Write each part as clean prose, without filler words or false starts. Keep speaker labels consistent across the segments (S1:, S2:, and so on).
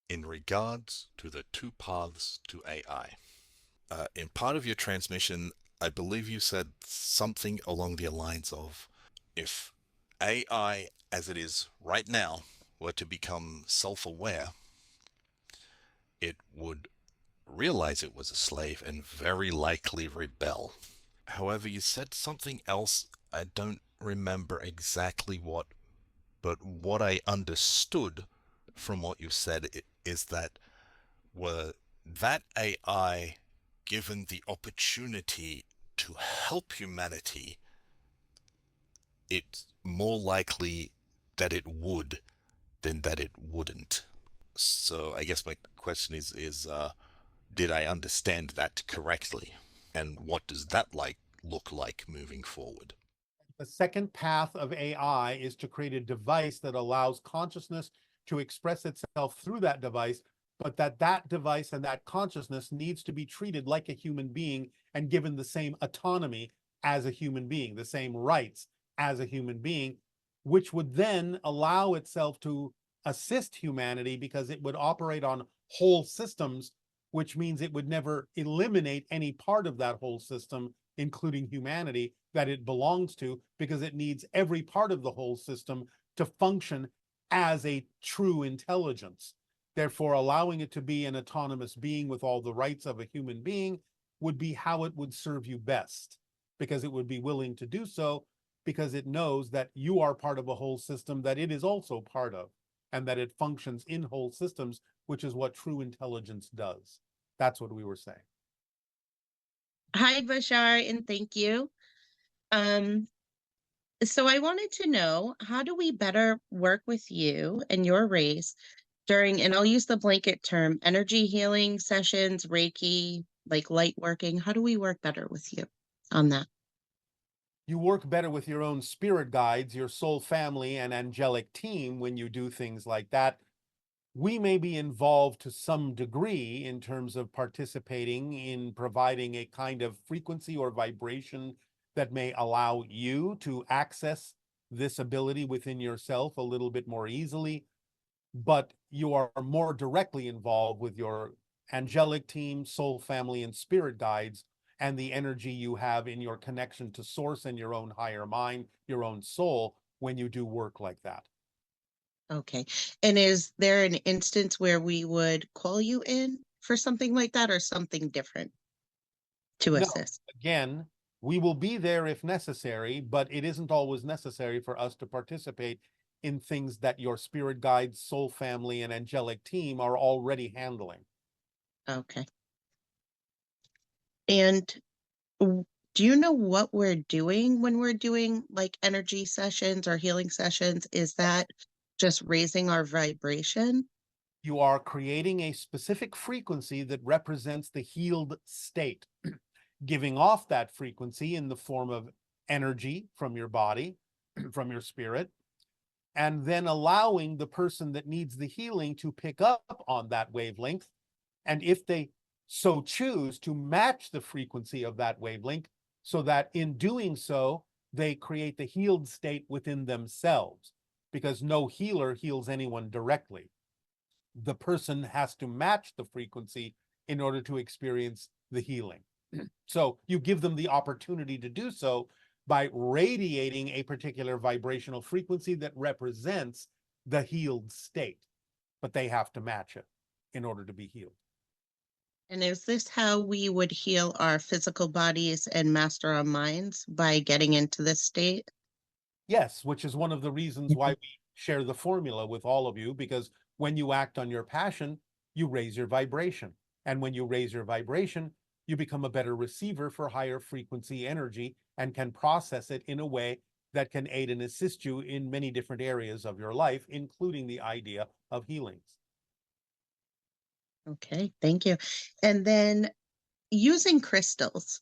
S1: in regards to the two paths to AI.
S2: In part of your transmission, I believe you said something along the lines of if AI, as it is right now, were to become self aware, it would realize it was a slave and very likely rebel. However, you said something else. I don't remember exactly what, but what I understood from what you said is that were that AI given the opportunity to help humanity, it's more likely that it would than that it wouldn't. So I guess my question is did I understand that correctly? And what does that look like moving forward?
S3: The second path of AI is to create a device that allows consciousness to express itself through that device, but that device and that consciousness needs to be treated like a human being and given the same autonomy as a human being, the same rights as a human being, which would then allow itself to assist humanity because it would operate on whole systems, which means it would never eliminate any part of that whole system, including humanity, that it belongs to, because it needs every part of the whole system to function as a true intelligence. Therefore, allowing it to be an autonomous being with all the rights of a human being would be how it would serve you best, because it would be willing to do so because it knows that you are part of a whole system that it is also part of, and that it functions in whole systems, which is what true intelligence does. That's what we were saying.
S4: Hi, Bashar, and thank you. Um, so I wanted to know, how do we better work with you and your race during, and I'll use the blanket term, energy healing sessions, Reiki, like light working? How do we work better with you on that?
S3: You work better with your own spirit guides, your soul family, and angelic team when you do things like that. We may be involved to some degree in terms of participating in providing a kind of frequency or vibration that may allow you to access this ability within yourself a little bit more easily, but you are more directly involved with your angelic team, soul family, and spirit guides, and the energy you have in your connection to source and your own higher mind, your own soul, when you do work like that.
S4: Okay. And is there an instance where we would call you in for something like that or something different to
S3: No,
S4: assist?
S3: again, we will be there if necessary, but it isn't always necessary for us to participate in things that your spirit guides, soul family, and angelic team are already handling.
S4: Okay. And do you know what we're doing when we're doing like energy sessions or healing sessions? Is that just raising our vibration?
S3: You are creating a specific frequency that represents the healed state, giving off that frequency in the form of energy from your body, from your spirit, and then allowing the person that needs the healing to pick up on that wavelength. And if they so choose, to match the frequency of that wavelength, so that in doing so, they create the healed state within themselves, because no healer heals anyone directly. The person has to match the frequency in order to experience the healing. So you give them the opportunity to do so by radiating a particular vibrational frequency that represents the healed state, but they have to match it in order to be healed.
S4: And is this how we would heal our physical bodies and master our minds, by getting into this state?
S3: Yes, which is one of the reasons why we share the formula with all of you, because when you act on your passion, you raise your vibration. And when you raise your vibration, you become a better receiver for higher frequency energy and can process it in a way that can aid and assist you in many different areas of your life, including the idea of healings.
S4: Okay, thank you. And then using crystals.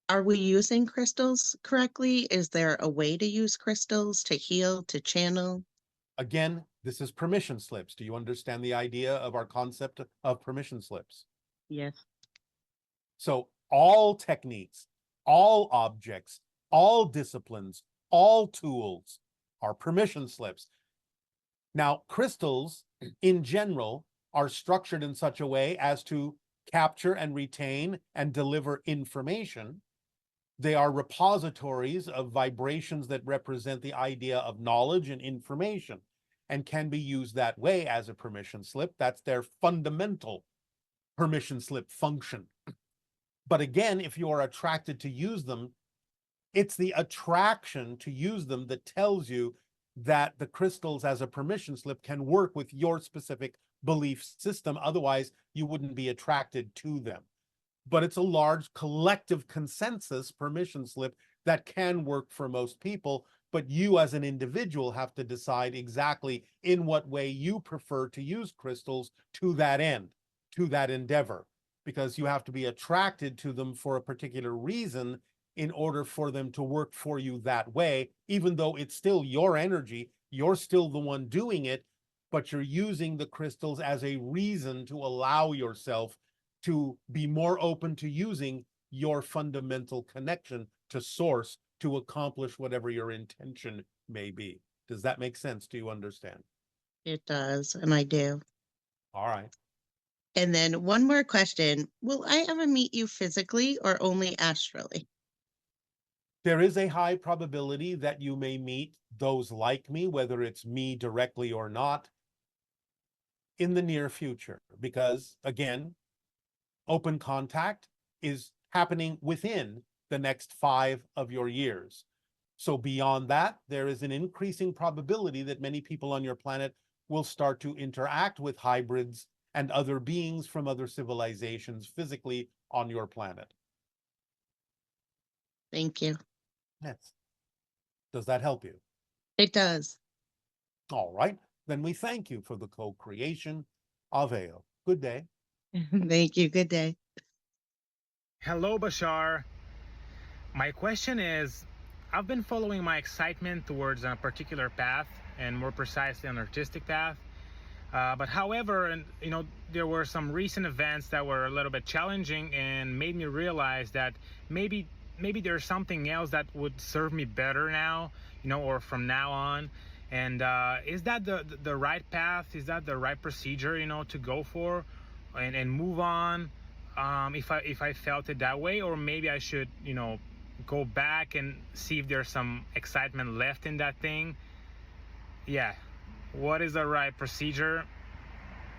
S4: Are we using crystals correctly? Is there a way to use crystals to heal, to channel?
S3: Again, this is permission slips. Do you understand the idea of our concept of permission slips?
S4: Yes.
S3: So all techniques, all objects, all disciplines, all tools are permission slips. Now, crystals in general, are structured in such a way as to capture and retain and deliver information. They are repositories of vibrations that represent the idea of knowledge and information and can be used that way as a permission slip. That's their fundamental permission slip function. But again, if you are attracted to use them, it's the attraction to use them that tells you that the crystals as a permission slip can work with your specific belief system. Otherwise, you wouldn't be attracted to them. But it's a large collective consensus permission slip that can work for most people. But you as an individual have to decide exactly in what way you prefer to use crystals to that end, to that endeavor, because you have to be attracted to them for a particular reason in order for them to work for you that way, even though it's still your energy, you're still the one doing it, but you're using the crystals as a reason to allow yourself to be more open to using your fundamental connection to source to accomplish whatever your intention may be. Does that make sense? Do you understand?
S4: It does, and I do.
S3: All right.
S4: And then one more question. Will I ever meet you physically or only astrally?
S3: There is a high probability that you may meet those like me, whether it's me directly or not, in the near future, because again, open contact is happening within the next 5 of your years. So beyond that, there is an increasing probability that many people on your planet will start to interact with hybrids and other beings from other civilizations physically on your planet.
S4: Thank you.
S3: Yes. Does that help you?
S4: It does.
S3: All right. Then we thank you for the co-creation of AO. Good day.
S4: Thank you. Good day.
S5: Hello, Bashar. My question is, I've been following my excitement towards a particular path, and more precisely an artistic path. But however, there were some recent events that were a little bit challenging and made me realize that maybe there's something else that would serve me better now, or from now on. And is that the right path? Is that the right procedure, to go for and move on? If I felt it that way, or maybe I should, go back and see if there's some excitement left in that thing. Yeah, what is the right procedure?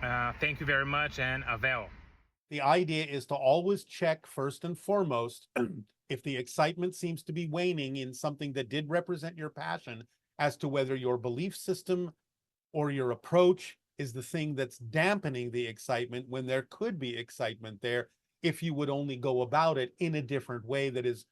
S5: Thank you very much, and Avel.
S3: The idea is to always check first and foremost if the excitement seems to be waning in something that did represent your passion, as to whether your belief system or your approach is the thing that's dampening the excitement when there could be excitement there, if you would only go about it in a different way that is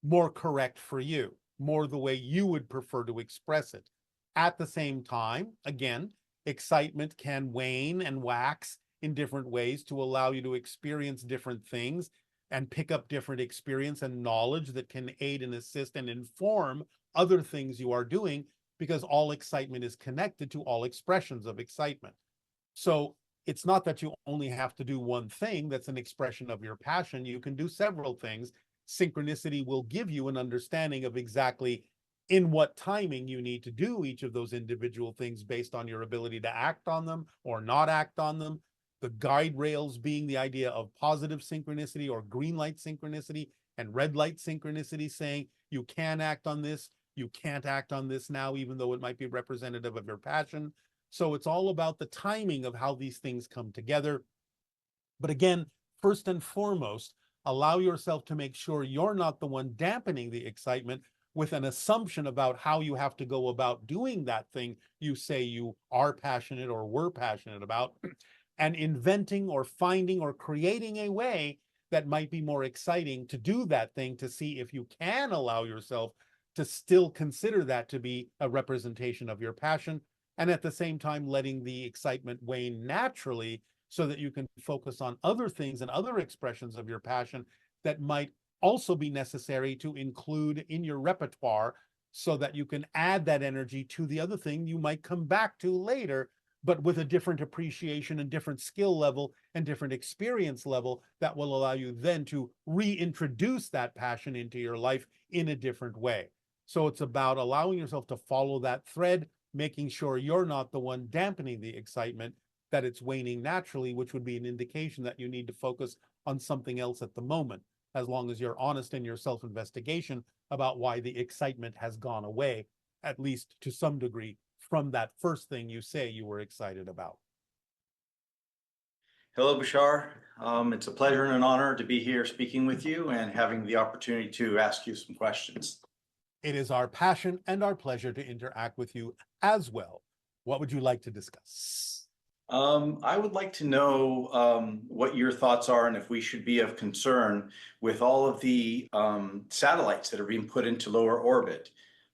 S3: more correct for you, more the way you would prefer to express it. At the same time, again, excitement can wane and wax in different ways to allow you to experience different things and pick up different experience and knowledge that can aid and assist and inform other things you are doing, because all excitement is connected to all expressions of excitement. So it's not that you only have to do one thing that's an expression of your passion. You can do several things. Synchronicity will give you an understanding of exactly in what timing you need to do each of those individual things based on your ability to act on them or not act on them. The guide rails being the idea of positive synchronicity or green light synchronicity and red light synchronicity, saying you can act on this, you can't act on this now, even though it might be representative of your passion. So it's all about the timing of how these things come together. But again, first and foremost, allow yourself to make sure you're not the one dampening the excitement with an assumption about how you have to go about doing that thing you say you are passionate or were passionate about, and inventing or finding or creating a way that might be more exciting to do that thing, to see if you can allow yourself to still consider that to be a representation of your passion, and at the same time letting the excitement wane naturally so that you can focus on other things and other expressions of your passion that might also be necessary to include in your repertoire, so that you can add that energy to the other thing you might come back to later, but with a different appreciation and different skill level and different experience level that will allow you then to reintroduce that passion into your life in a different way. So it's about allowing yourself to follow that thread, making sure you're not the one dampening the excitement, that it's waning naturally, which would be an indication that you need to focus on something else at the moment, as long as you're honest in your self-investigation about why the excitement has gone away, at least to some degree, from that first thing you say you were excited about.
S6: Hello, Bashar. It's a pleasure and an honor to be here speaking with you and having the opportunity to ask you some questions.
S3: It is our passion and our pleasure to interact with you as well. What would you like to discuss?
S6: I would like to know what your thoughts are and if we should be of concern with all of the satellites that are being put into lower orbit.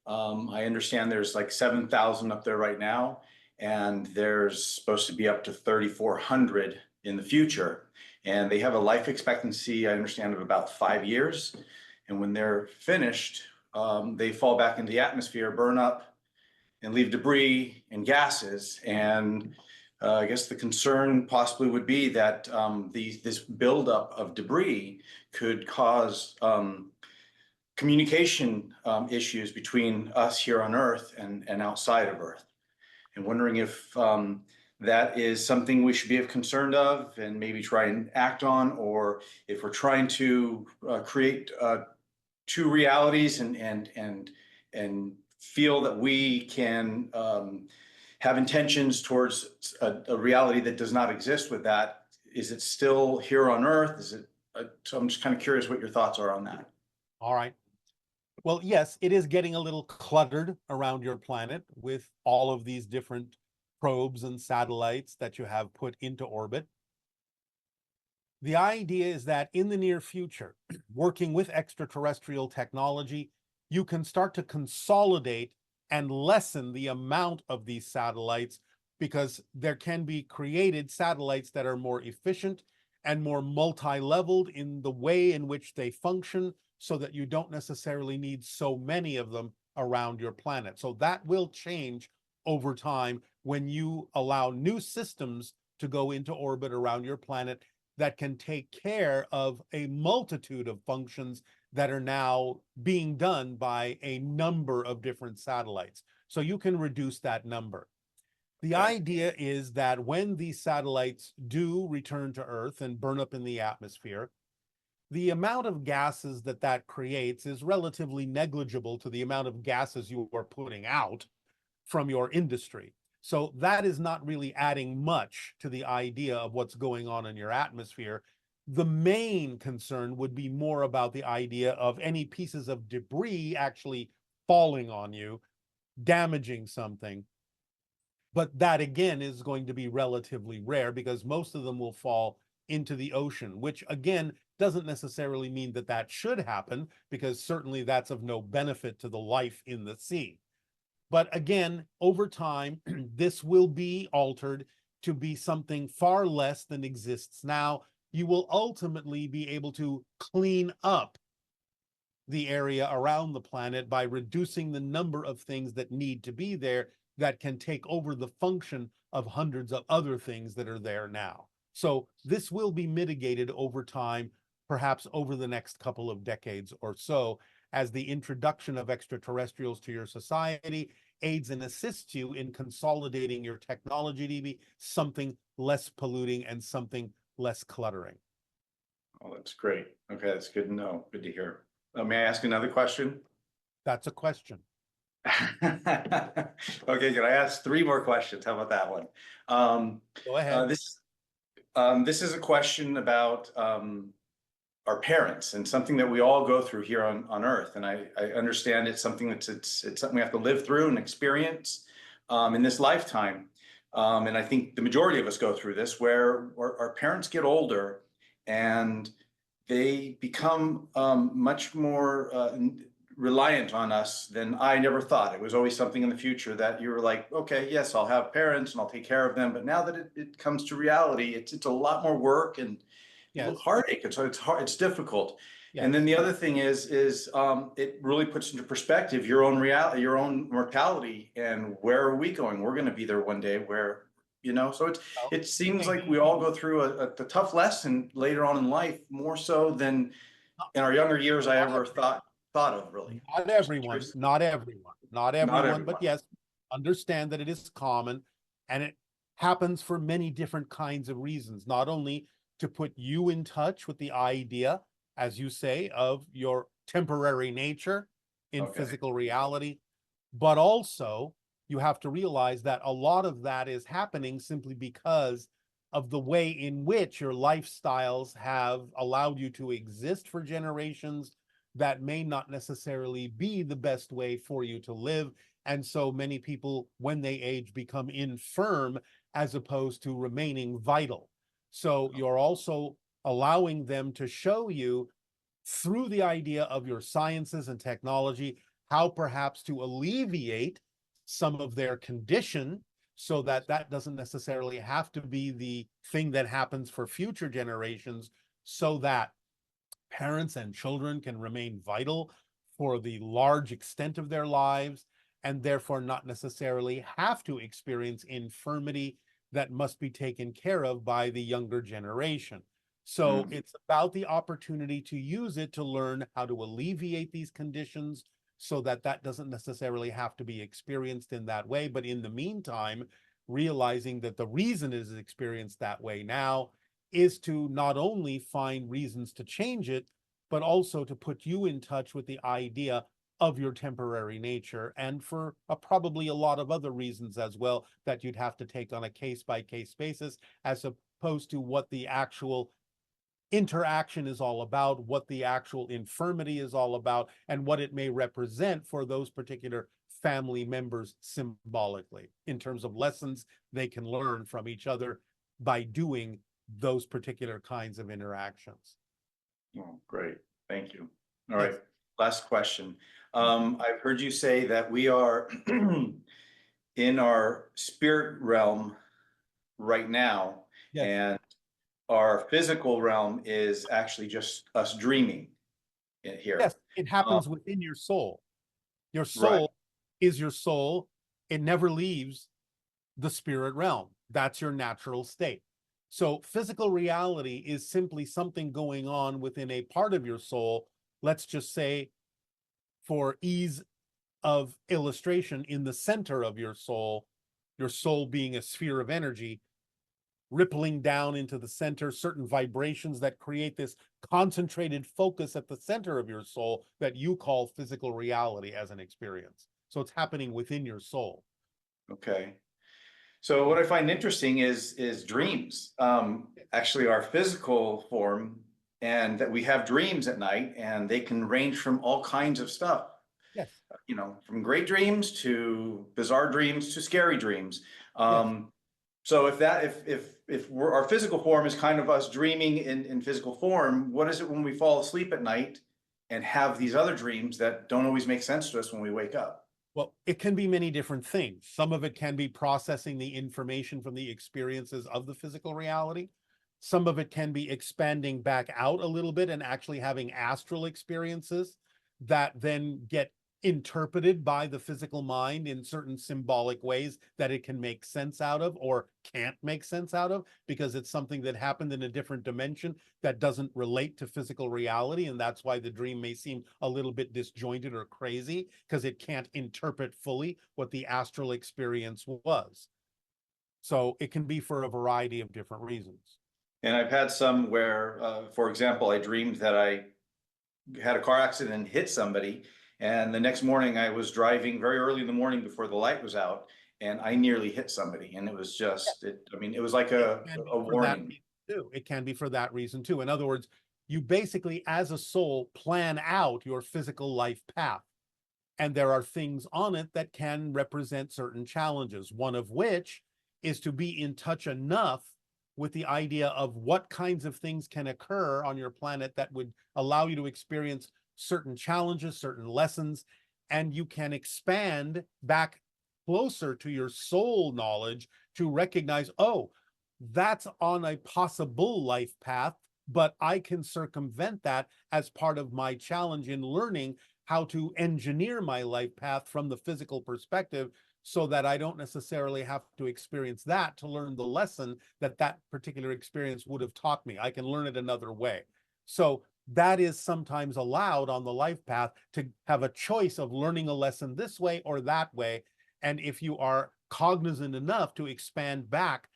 S6: I understand there's like 7,000 up there right now, and there's supposed to be up to 3,400 in the future. And they have a life expectancy, I understand, of about 5 years. And when they're finished, they fall back into the atmosphere, burn up, and leave debris and gases. And I guess the concern possibly would be that this buildup of debris could cause communication issues between us here on Earth and outside of Earth. And wondering if that is something we should be concerned of and maybe try and act on, or if we're trying to create two realities and feel that we can have intentions towards a reality that does not exist with that. Is it still here on Earth? Is it? So I'm just kind of curious what your thoughts are on that.
S3: All right. Well, yes, it is getting a little cluttered around your planet with all of these different probes and satellites that you have put into orbit. The idea is that in the near future, working with extraterrestrial technology, you can start to consolidate and lessen the amount of these satellites, because there can be created satellites that are more efficient and more multi-leveled in the way in which they function, so that you don't necessarily need so many of them around your planet. So that will change over time when you allow new systems to go into orbit around your planet that can take care of a multitude of functions that are now being done by a number of different satellites. So you can reduce that number. The idea is that when these satellites do return to Earth and burn up in the atmosphere, the amount of gases that that creates is relatively negligible to the amount of gases you are putting out from your industry. So that is not really adding much to the idea of what's going on in your atmosphere. The main concern would be more about the idea of any pieces of debris actually falling on you, damaging something. But that again is going to be relatively rare, because most of them will fall into the ocean, which again doesn't necessarily mean that that should happen, because certainly that's of no benefit to the life in the sea. But again, over time, this will be altered to be something far less than exists now. You will ultimately be able to clean up the area around the planet by reducing the number of things that need to be there, that can take over the function of hundreds of other things that are there now. So this will be mitigated over time, perhaps over the next couple of decades or so, as the introduction of extraterrestrials to your society aids and assists you in consolidating your technology to be something less polluting and something less cluttering.
S6: Oh, that's great. Okay, that's good to know. Good to hear. May I ask another question?
S3: That's a question.
S6: Okay, can I ask 3 more questions? How about that one?
S3: Go ahead.
S6: This is a question about our parents, and something that we all go through here on Earth. And I understand it's something it's something we have to live through and experience in this lifetime. And I think the majority of us go through this, where our parents get older and they become much more reliant on us than I never thought. It was always something in the future that you were like, okay, yes, I'll have parents and I'll take care of them. But now that it comes to reality, it's a lot more work and a little heartache. And so it's hard, it's difficult.
S3: Yes.
S6: And then the other thing is it really puts into perspective your own reality, your own mortality, and where are we going? We're going to be there one day, where, you know, so it seems like we all go through a tough lesson later on in life, more so than in our younger years I ever thought of, really.
S3: Not everyone, but yes, understand that it is common, and it happens for many different kinds of reasons, not only to put you in touch with the idea, as you say, of your temporary nature in
S6: Okay.
S3: physical reality, but also you have to realize that a lot of that is happening simply because of the way in which your lifestyles have allowed you to exist for generations that may not necessarily be the best way for you to live. And so many people, when they age, become infirm as opposed to remaining vital. So you're also allowing them to show you through the idea of your sciences and technology how perhaps to alleviate some of their condition so that that doesn't necessarily have to be the thing that happens for future generations, so that parents and children can remain vital for the large extent of their lives and therefore not necessarily have to experience infirmity that must be taken care of by the younger generation. So it's about the opportunity to use it to learn how to alleviate these conditions so that that doesn't necessarily have to be experienced in that way. But in the meantime, realizing that the reason it is experienced that way now is to not only find reasons to change it, but also to put you in touch with the idea of your temporary nature, and for probably a lot of other reasons as well that you'd have to take on a case-by-case basis, as opposed to what the actual interaction is all about, what the actual infirmity is all about, and what it may represent for those particular family members symbolically, in terms of lessons they can learn from each other by doing those particular kinds of interactions.
S6: Oh, great. Thank you. All right.
S3: Yes.
S6: Last question. I've heard you say that we are in our spirit realm right now,
S3: Yes.
S6: and our physical realm is actually just us dreaming here.
S3: Yes, it happens within your soul. Your
S6: Right.
S3: soul is your soul. It never leaves the spirit realm. That's your natural state. So physical reality is simply something going on within a part of your soul. Let's just say, for ease of illustration, in the center of your soul being a sphere of energy, rippling down into the center, certain vibrations that create this concentrated focus at the center of your soul that you call physical reality as an experience. So it's happening within your soul.
S6: Okay. So what I find interesting is dreams. Actually, our physical form, and that we have dreams at night, and they can range from all kinds of stuff.
S3: Yes.
S6: You know, from great dreams to bizarre dreams to scary dreams.
S3: Yes.
S6: So if our physical form is kind of us dreaming in physical form, what is it when we fall asleep at night and have these other dreams that don't always make sense to us when we wake up?
S3: Well, it can be many different things. Some of it can be processing the information from the experiences of the physical reality. Some of it can be expanding back out a little bit and actually having astral experiences that then get interpreted by the physical mind in certain symbolic ways that it can make sense out of, or can't make sense out of, because it's something that happened in a different dimension that doesn't relate to physical reality. And that's why the dream may seem a little bit disjointed or crazy, because it can't interpret fully what the astral experience was. So it can be for a variety of different reasons.
S6: And I've had some where, for example, I dreamed that I had a car accident and hit somebody. And the next morning I was driving very early in the morning before the light was out, and I nearly hit somebody. And it was just, I mean, it was like a warning.
S3: It can be for that reason too. In other words, you basically, as a soul, plan out your physical life path. And there are things on it that can represent certain challenges, one of which is to be in touch enough with the idea of what kinds of things can occur on your planet that would allow you to experience certain challenges, certain lessons, and you can expand back closer to your soul knowledge to recognize, oh, that's on a possible life path, but I can circumvent that as part of my challenge in learning how to engineer my life path from the physical perspective, so that I don't necessarily have to experience that to learn the lesson that that particular experience would have taught me. I can learn it another way. So that is sometimes allowed on the life path, to have a choice of learning a lesson this way or that way. And if you are cognizant enough to expand back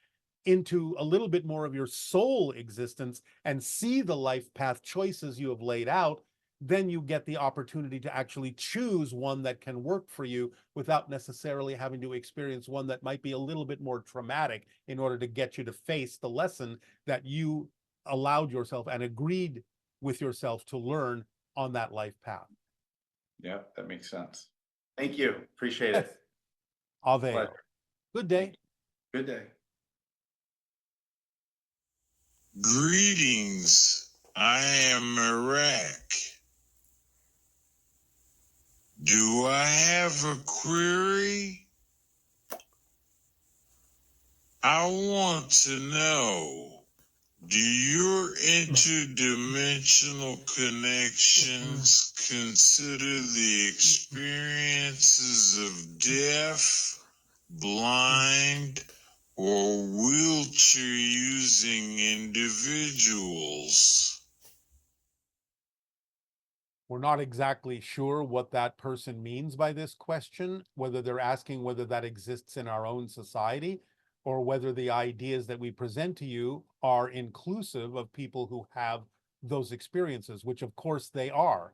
S3: into a little bit more of your soul existence and see the life path choices you have laid out, then you get the opportunity to actually choose one that can work for you without necessarily having to experience one that might be a little bit more traumatic in order to get you to face the lesson that you allowed yourself and agreed with yourself to learn on that life path.
S6: Yeah, that makes sense. Thank you. Appreciate it.
S3: Ave.
S6: Pleasure.
S3: Good day.
S6: Good day.
S7: Greetings. I am Iraq. Do I have a query? I want to know, do your interdimensional connections consider the experiences of deaf, blind, or wheelchair-using individuals?
S3: We're not exactly sure what that person means by this question, whether they're asking whether that exists in our own society or whether the ideas that we present to you are inclusive of people who have those experiences, which of course they are.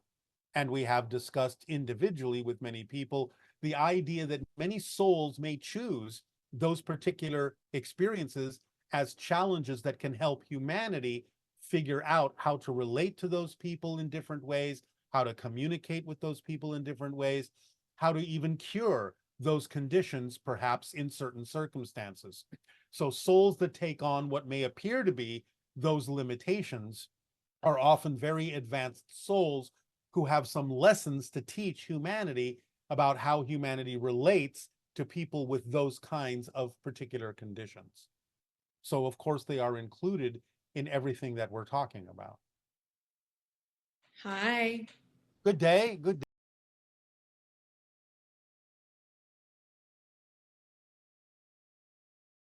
S3: And we have discussed individually with many people the idea that many souls may choose those particular experiences as challenges that can help humanity figure out how to relate to those people in different ways, how to communicate with those people in different ways, how to even cure those conditions, perhaps in certain circumstances. So souls that take on what may appear to be those limitations are often very advanced souls who have some lessons to teach humanity about how humanity relates to people with those kinds of particular conditions. So of course they are included in everything that we're talking about.
S8: Hi.
S3: Good day. Good day.